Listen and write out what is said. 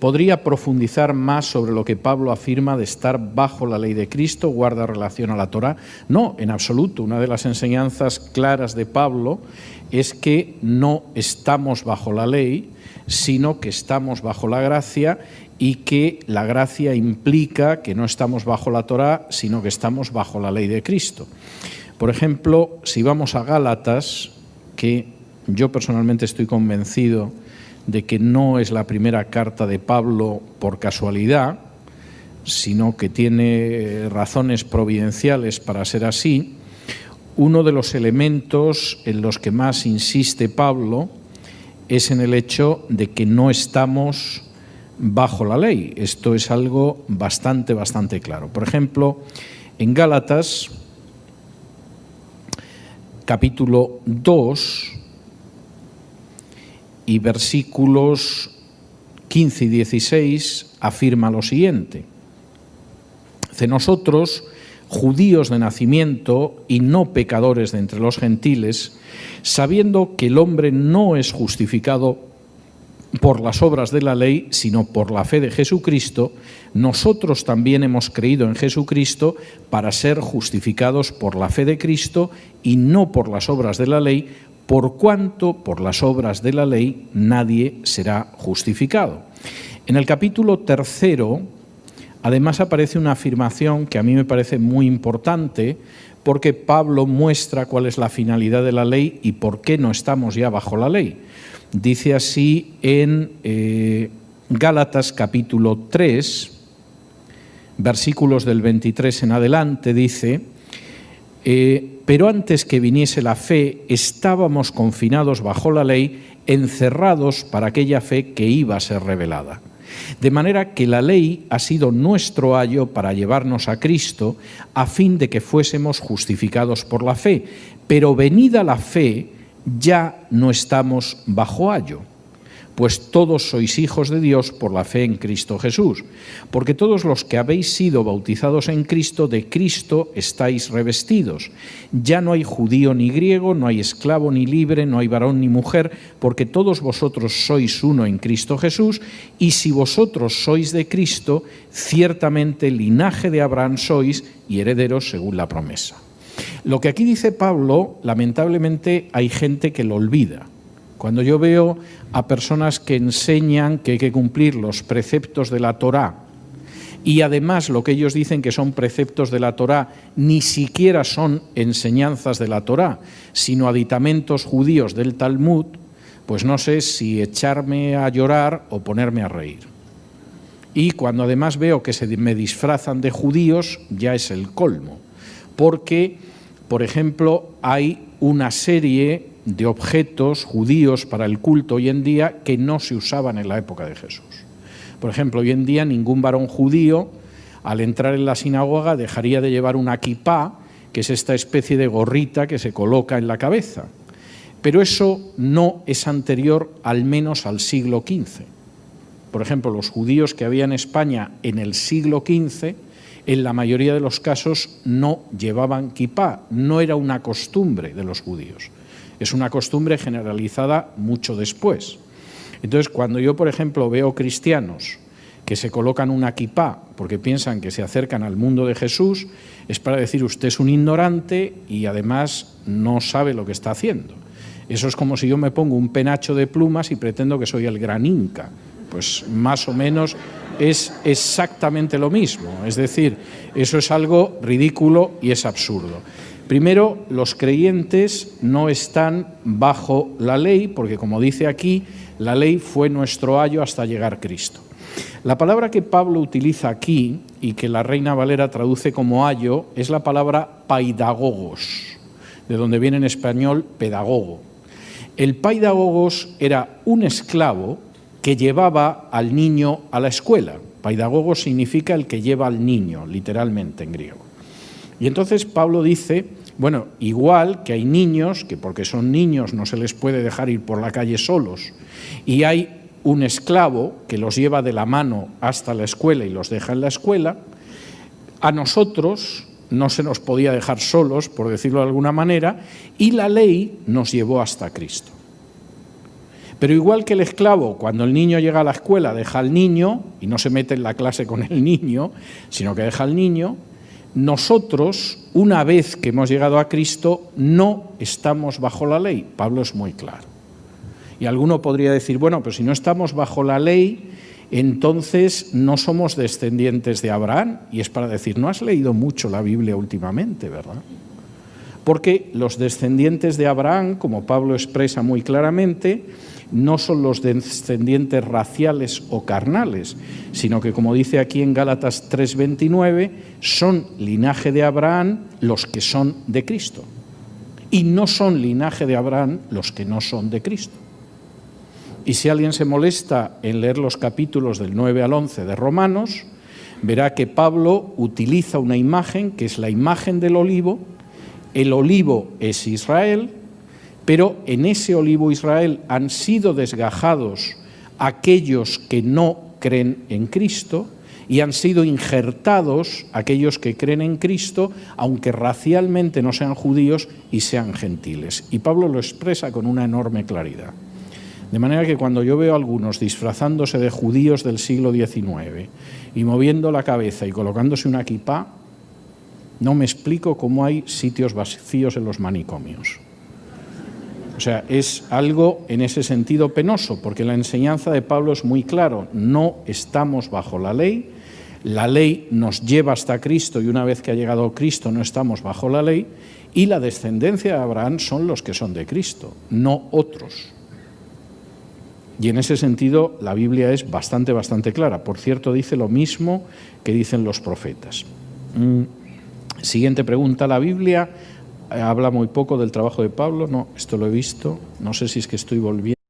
¿Podría profundizar más sobre lo que Pablo afirma de estar bajo la ley de Cristo? ¿Guarda relación a la Torá? No, en absoluto. Una de las enseñanzas claras de Pablo es que no estamos bajo la ley, sino que estamos bajo la gracia, y que la gracia implica que no estamos bajo la Torá, sino que estamos bajo la ley de Cristo. Por ejemplo, si vamos a Gálatas, que yo personalmente estoy convencido de que no es la primera carta de Pablo por casualidad, sino que tiene razones providenciales para ser así, uno de los elementos en los que más insiste Pablo es en el hecho de que no estamos bajo la ley. Esto es algo bastante claro. Por ejemplo, en Gálatas, capítulo 2 y versículos 15 y 16, afirma lo siguiente. Dice: nosotros, judíos de nacimiento y no pecadores de entre los gentiles, sabiendo que el hombre no es justificado por las obras de la ley, sino por la fe de Jesucristo, nosotros también hemos creído en Jesucristo para ser justificados por la fe de Cristo y no por las obras de la ley, por cuanto por las obras de la ley nadie será justificado. En el capítulo 3, además, aparece una afirmación que a mí me parece muy importante, porque Pablo muestra cuál es la finalidad de la ley y por qué no estamos ya bajo la ley. Dice así en Gálatas capítulo 3, versículos del 23 en adelante, dice: pero antes que viniese la fe, estábamos confinados bajo la ley, encerrados para aquella fe que iba a ser revelada. De manera que la ley ha sido nuestro ayo para llevarnos a Cristo, a fin de que fuésemos justificados por la fe. Pero venida la fe, ya no estamos bajo ayo, pues todos sois hijos de Dios por la fe en Cristo Jesús. Porque todos los que habéis sido bautizados en Cristo, de Cristo estáis revestidos. Ya no hay judío ni griego, no hay esclavo ni libre, no hay varón ni mujer, porque todos vosotros sois uno en Cristo Jesús, y si vosotros sois de Cristo, ciertamente linaje de Abraham sois y herederos según la promesa. Lo que aquí dice Pablo, lamentablemente hay gente que lo olvida. Cuando yo veo a personas que enseñan que hay que cumplir los preceptos de la Torá, y además lo que ellos dicen que son preceptos de la Torá ni siquiera son enseñanzas de la Torá, sino aditamentos judíos del Talmud, pues no sé si echarme a llorar o ponerme a reír. Y cuando además veo que me disfrazan de judíos, ya es el colmo. Porque, por ejemplo, hay una serie de objetos judíos para el culto hoy en día que no se usaban en la época de Jesús. Por ejemplo, hoy en día ningún varón judío al entrar en la sinagoga dejaría de llevar una kipá, que es esta especie de gorrita que se coloca en la cabeza. Pero eso no es anterior al menos al siglo XV. Por ejemplo, los judíos que había en España en el siglo XV, en la mayoría de los casos no llevaban kipá, no era una costumbre de los judíos. Es una costumbre generalizada mucho después. Entonces, cuando yo, por ejemplo, veo cristianos que se colocan una kipá porque piensan que se acercan al mundo de Jesús, es para decir: usted es un ignorante y además no sabe lo que está haciendo. Eso es como si yo me pongo un penacho de plumas y pretendo que soy el gran Inca. Pues más o menos es exactamente lo mismo. Es decir, eso es algo ridículo y es absurdo. Primero, los creyentes no están bajo la ley, porque como dice aquí, la ley fue nuestro ayo hasta llegar Cristo. La palabra que Pablo utiliza aquí, y que la Reina Valera traduce como ayo, es la palabra paidagogos, de donde viene en español pedagogo. El paidagogos era un esclavo que llevaba al niño a la escuela. Paidagogos significa el que lleva al niño, literalmente en griego. Y entonces Pablo dice, bueno, igual que hay niños, que porque son niños no se les puede dejar ir por la calle solos, y hay un esclavo que los lleva de la mano hasta la escuela y los deja en la escuela, a nosotros no se nos podía dejar solos, por decirlo de alguna manera, y la ley nos llevó hasta Cristo. Pero igual que el esclavo, cuando el niño llega a la escuela, deja al niño y no se mete en la clase con el niño, sino que deja al niño, nosotros, una vez que hemos llegado a Cristo, no estamos bajo la ley. Pablo es muy claro. Y alguno podría decir, bueno, pero si no estamos bajo la ley, entonces no somos descendientes de Abraham. Y es para decir, no has leído mucho la Biblia últimamente, ¿verdad? Porque los descendientes de Abraham, como Pablo expresa muy claramente, no son los descendientes raciales o carnales, sino que, como dice aquí en Gálatas 3:29, son linaje de Abraham los que son de Cristo. Y no son linaje de Abraham los que no son de Cristo. Y si alguien se molesta en leer los capítulos del 9 al 11 de Romanos, verá que Pablo utiliza una imagen que es la imagen del olivo. El olivo es Israel, pero en ese olivo Israel han sido desgajados aquellos que no creen en Cristo y han sido injertados aquellos que creen en Cristo, aunque racialmente no sean judíos y sean gentiles. Y Pablo lo expresa con una enorme claridad. De manera que cuando yo veo a algunos disfrazándose de judíos del siglo XIX y moviendo la cabeza y colocándose una kipá, no me explico cómo hay sitios vacíos en los manicomios. O sea, es algo en ese sentido penoso, porque la enseñanza de Pablo es muy claro, no estamos bajo la ley nos lleva hasta Cristo y una vez que ha llegado Cristo no estamos bajo la ley, y la descendencia de Abraham son los que son de Cristo, no otros. Y en ese sentido la Biblia es bastante clara. Por cierto, dice lo mismo que dicen los profetas. Siguiente pregunta, ¿la Biblia habla muy poco del trabajo de Pablo? No, esto lo he visto, no sé si es que estoy volviendo.